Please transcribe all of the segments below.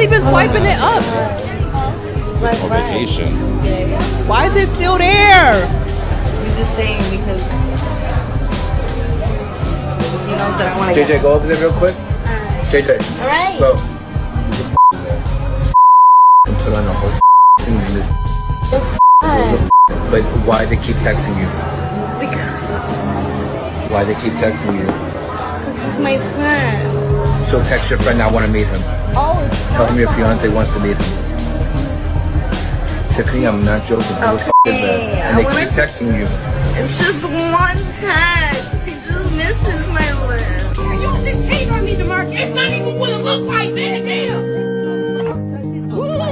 even swiping it up. It's on vacation. Why is it still there? You're just saying because you know that I want to. JJ, go over there real quick. JJ. All right. Go. Put on the whole thing in this. But why they keep texting you? Because Why they keep texting you? he's my friend. So text your friend, I want to meet him. Oh, Tell him your fiance wants to meet him. Tiffany, I'm not joking. Who the f is that? And they keep texting you. It's just one text. He just misses my list. You just cheating on me, DeMarcus. It's not even what it look like, man. Damn.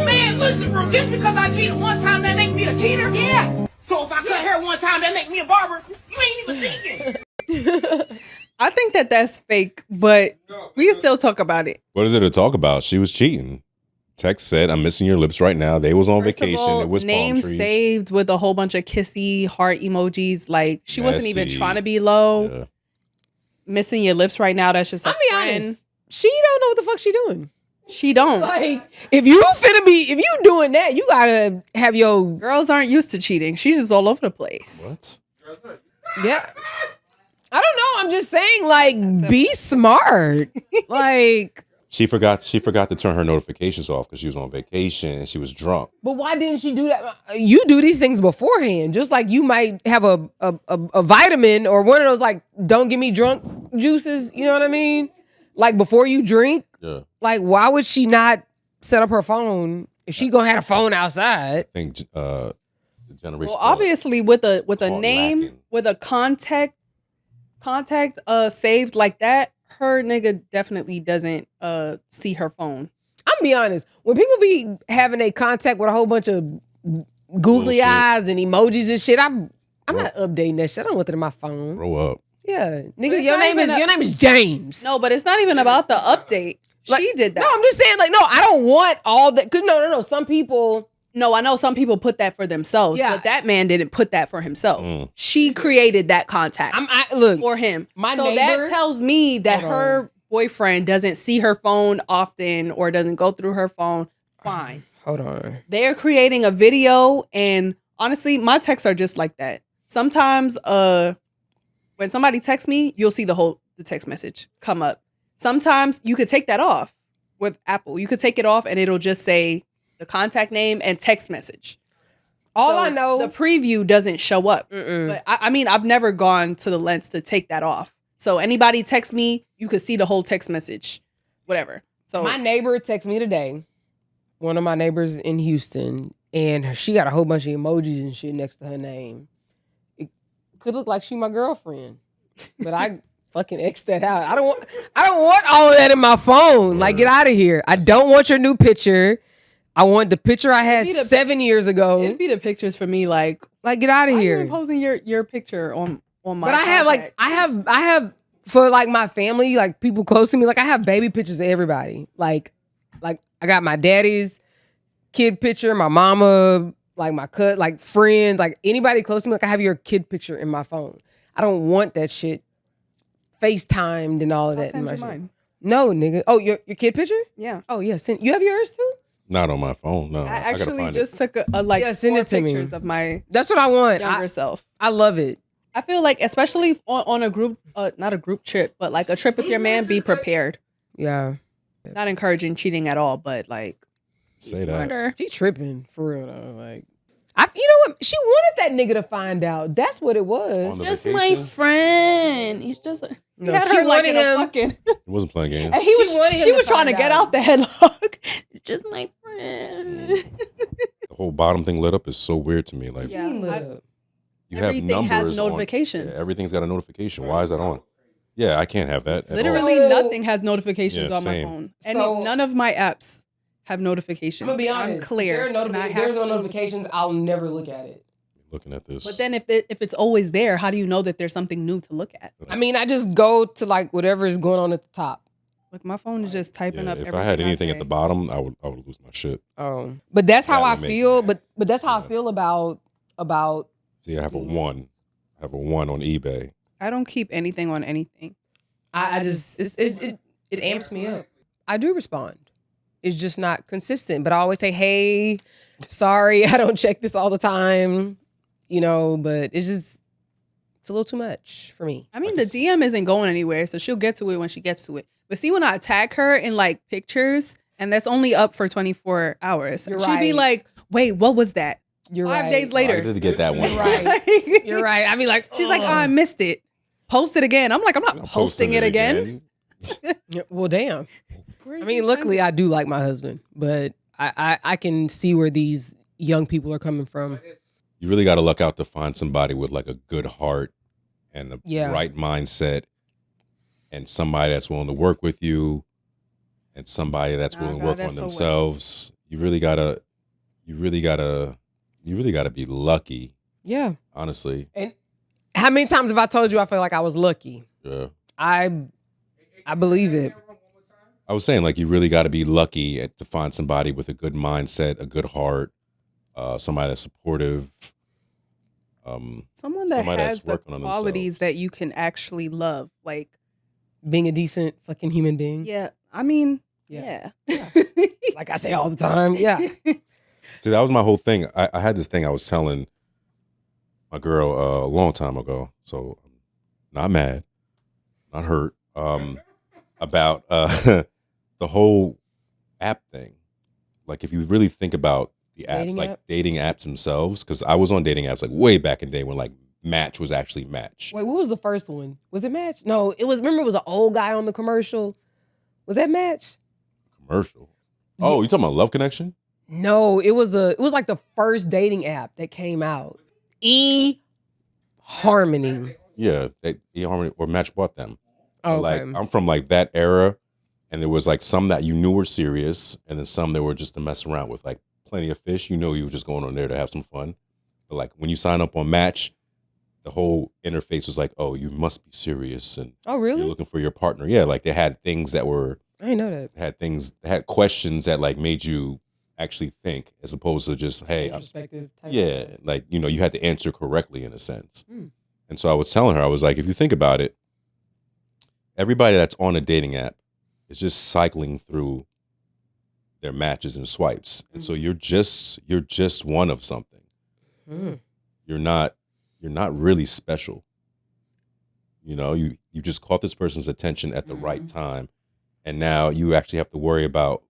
Man, listen, bro. Just because I cheated one time, that make me a cheater? Yeah. So if I cut hair one time, that make me a barber? You ain't even thinking. I think that that's fake, but we can still talk about it. What is it to talk about? She was cheating. Text said, "I'm missing your lips right now." They was on First of vacation. all, It was name palm trees. saved with a whole bunch of kissy heart emojis. Like she wasn't even Messy. trying to be low. Yeah. Missing your lips right now. That's just a I'll be friend. honest. She don't know what the fuck she doing. She don't. Like, if you doing that, you gotta have your Girls aren't used to cheating. She's just all over the place. What? yeah. I don't know. I'm just saying, like, be smart. Like, She forgot to turn her notifications off because she was on vacation and she was drunk. but why didn't she do that? You do these things beforehand, just like you might have a vitamin or one of those like don't get me drunk juices. You know what I mean? Like before you drink. Yeah. Like, why would she not set up her phone if she gonna have a phone outside? I think the generation. Well, obviously with a Caught name, lacking. with a contact saved like that, her nigga definitely doesn't see her phone. I'm gonna be honest. When people be having a contact with a whole bunch of googly Bullshit. eyes and emojis and shit, I'm not updating that shit. I don't want it in my phone. Grow up. Yeah, But nigga, it's your not even name is James. No, but it's not even about the update. Like, she did that. No, I'm just saying, like, no, I don't want all that. Cause no. Some people, No, I know some people put that for themselves, Yeah. but that man didn't put that for himself. Mm. She created that contact look. for him. My so neighbor- that tells me that Hold her boyfriend doesn't see her phone often or doesn't go through her phone. Fine. Hold on. They're creating a video, and honestly, my texts are just like that. Sometimes when somebody texts me, you'll see the text message come up. Sometimes you could take that off with Apple. You could take it off and it'll just say the contact name and text message. All I know- the preview doesn't show up. Mm-mm. But I mean, I've never gone to the lengths to take that off. So anybody text me, you could see the whole text message, whatever. So My neighbor texted me today. One of my neighbors in Houston, and she got a whole bunch of emojis and shit next to her name. It could look like she my girlfriend, but I fucking X that out. I don't want all of that in my phone. Like, get out of here. I don't want your new picture. I want the picture I had It'd be the- 7 years ago. it'd be the pictures for me, like Like, get out of why here. you posting your picture on my. But I have like contacts? I have for like my family, like people close to me, like I have baby pictures of everybody. Like I got my daddy's kid picture, my mama, like my cut, like friends, like anybody close to me. Like I have your kid picture in my phone. I don't want that shit FaceTimed and all of I'll that. in send my you shit. mine. No, nigga. Oh, your kid picture? Yeah. Oh yeah. You have yours too? Not on my phone. No. I gotta actually find just took a like Yeah, send 4 it to me. pictures of my That's what I want. younger self. I love it. I feel like, especially on a group, not a group trip, but like a trip with your man, be prepared. Yeah. Not encouraging cheating at all, but like, be Say that. smarter. She tripping for real though. Like, you know what? She wanted that nigga to find out. That's what it was. On the Just vacation? my friend. He's just. He No, had she her like in wanted a him- fucking. He wasn't playing games. And She wanted him she to was trying to find get out. out the headlock. Just my friend. The whole bottom thing lit up is so weird to me. Like Yeah. Lit I- up. you everything have numbers has on- notifications. yeah, everything's got a notification. Why is that on? Yeah, I can't have that. At all. Literally So- nothing has notifications Yeah, on my same. phone. And So- none of my apps have notifications. I'm gonna be honest. I'm clear. If and I have there's no to. notifications, I'll never look at it. Looking at this. But then if it's always there, how do you know that there's something new to look at? I mean, I just go to like whatever is going on at the top. Like my phone is just typing yeah, up if everything I had anything say. at the bottom, I would lose my shit. Oh, but that's how That I would make me feel. mad. But that's how I Yeah. feel about. See, I have a one. I have a one on eBay. I don't keep anything on anything. I just it amps me up. I do respond. is just not consistent. But I always say, hey, sorry, I don't check this all the time, but it's a little too much for me. I mean, the DM isn't going anywhere, so she'll get to it when she gets to it. But see, when I tag her in like pictures, and that's only up for 24 hours, You're she'd be right. like, wait, what was that? You're 5 right. days later. I did get that one. You're right. You're right. I mean, like, She's like, oh, I missed it. Post it again. I'm like, I'm not posting it again. well, damn. I mean, luckily, I do like my husband, but I can see where these young people are coming from. You really got to look out to find somebody with like a good heart and the Yeah. right mindset, and somebody that's willing to work with you, and somebody that's willing to work on themselves. You really gotta be lucky. Yeah. Honestly. And how many times have I told you I feel like I was lucky? Yeah. I believe it. I was saying, like, you really got to be lucky to find somebody with a good mindset, a good heart, somebody that's supportive. Someone that somebody has that's the working on qualities that you can actually love. Like, being a decent fucking human being. yeah, I mean, Yeah. yeah. Like I say all the time. Yeah. See, that was my whole thing. I had this thing I was telling my girl a long time ago. So, not mad, not hurt, about the whole app thing. Like, if you really think about the apps, Dating like app? dating apps themselves, because I was on dating apps like way back in the day when like Match was actually Match. Wait, what was the first one? Was it Match? No, it was. Remember, it was an old guy on the commercial. Was that Match? Commercial. Oh, you talking about Love Connection? No, it was like the first dating app that came out. eHarmony. Yeah, eHarmony or Match bought them. Oh, Like, okay. I'm from like that era, and there was like some that you knew were serious, and then some that were just to mess around with. Like Plenty of Fish, you were just going on there to have some fun. But like when you sign up on Match, the whole interface was like, oh, you must be serious, and Oh, you're really? looking for your partner. Yeah, like they had things that were I didn't know that. they had questions that like made you actually think, as opposed to just hey, Introspective type. yeah, like you had to answer correctly in a sense. Mm. And so I was telling her, I was like, if you think about it, everybody that's on a dating app is just cycling through their matches and swipes. And so you're just one of something. Mm. You're not really special. You just caught this person's attention at the right time, and now you actually have to worry about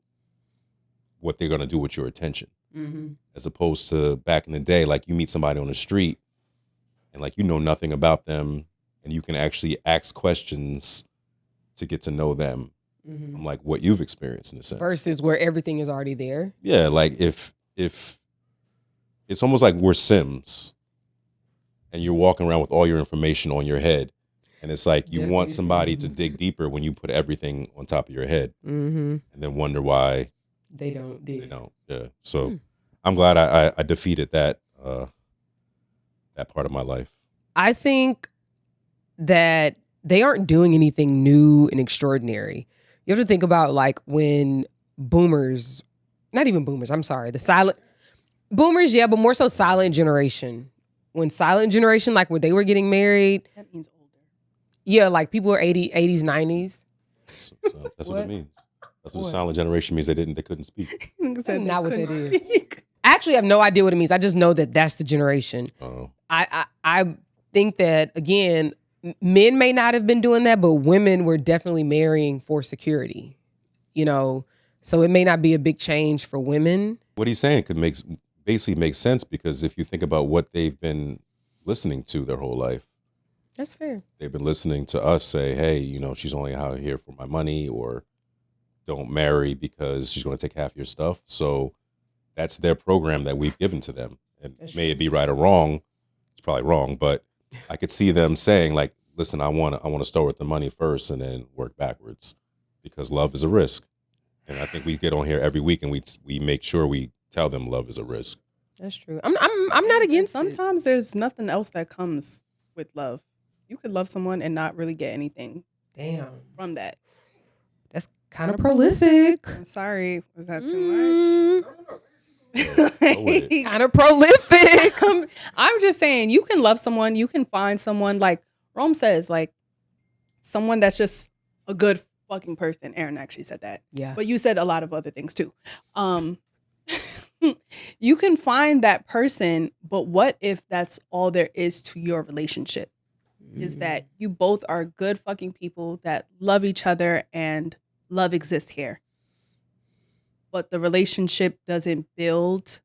what they're going to do with your attention. Mm-hmm. As opposed to back in the day, like you meet somebody on the street and like you know nothing about them, and you can actually ask questions to get to know them Mm-hmm. from like what you've experienced in a sense. Versus where everything is already there. Yeah, like if it's almost like we're Sims and you're walking around with all your information on your head, and it's like you want Definitely somebody to Sims. dig deeper when you put everything on top of your head, Mm-hmm. and then wonder why They don't dig. they don't. Yeah. So I'm glad I defeated that part of my life. I think that they aren't doing anything new and extraordinary. You have to think about like when boomers, not even boomers, I'm sorry, the silent boomers, yeah, but more so silent generation. When silent generation, like when they were getting married, That means older. yeah, like people are 80s, 90s. So that's what What? it means. That's what What? the silent generation means. They couldn't speak. That's not what that is. I actually have no idea what it means. I just know that that's the generation. Oh, I think that, again, men may not have been doing that, but women were definitely marrying for security, so it may not be a big change for women. what he's saying basically makes sense, because if you think about what they've been listening to their whole life, That's fair. they've been listening to us say, hey, she's only out here for my money, or don't marry because she's going to take half your stuff. So that's their program that we've given to them. And may it be right or wrong, it's probably wrong, but I could see them saying like, listen, I want to start with the money first and then work backwards, because love is a risk. And I think we get on here every week and we make sure we tell them love is a risk. That's true. I'm not against it. Sometimes there's nothing else that comes with love. You could love someone and not really get anything Damn, from that. that's kind of prolific. I'm sorry. Was that too much? with it. Kind of prolific. I'm just saying, you can love someone, you can find someone, like Rome says, like someone that's just a good fucking person. Aaron actually said that. Yeah. But you said a lot of other things too. You can find that person, but what if that's all there is to your relationship? Is that you both are good fucking people that love each other and love exists here. But the relationship doesn't build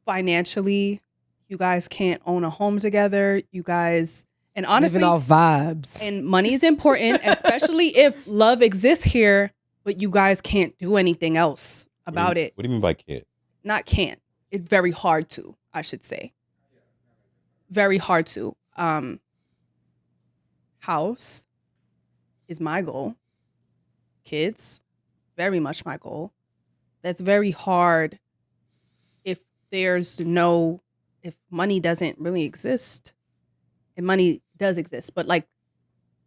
financially. You guys can't own a home together. You guys, and honestly, living off vibes. and money is important, especially if love exists here, but you guys can't do anything else about it. What do you mean by can't? Not can't. It's very hard to, I should say. Very hard to. House is my goal. Kids, very much my goal. That's very hard if money doesn't really exist. And money does exist, but like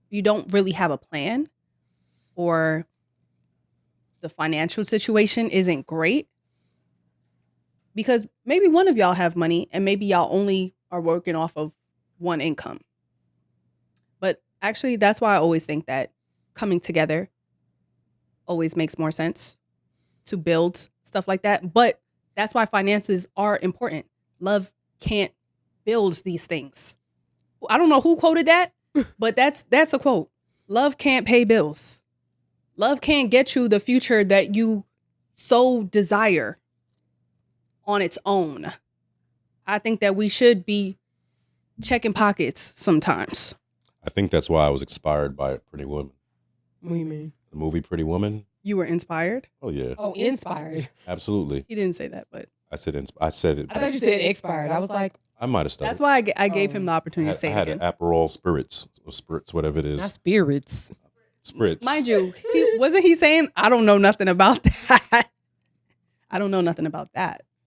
you don't really have a plan, or the financial situation isn't great, because maybe one of y'all have money and maybe y'all only are working off of one income. But actually, that's why I always think that coming together always makes more sense to build stuff like that. But that's why finances are important. Love can't build these things. I don't know who quoted that, but that's a quote. Love can't pay bills. Love can't get you the future that you so desire on its own. I think that we should be checking pockets sometimes. I think that's why I was inspired by Pretty Woman. What do you mean? The movie Pretty Woman. You were inspired? Oh yeah. Oh, inspired. Absolutely. He didn't say that, but I said it. I thought you said expired. I was like, I might have stuttered. that's why I gave him the opportunity to say I it had again. an Aperol spirits or spirits, whatever it not is. spirits. Spritz. Mind you, wasn't he saying, I don't know nothing about that? I don't know nothing about that.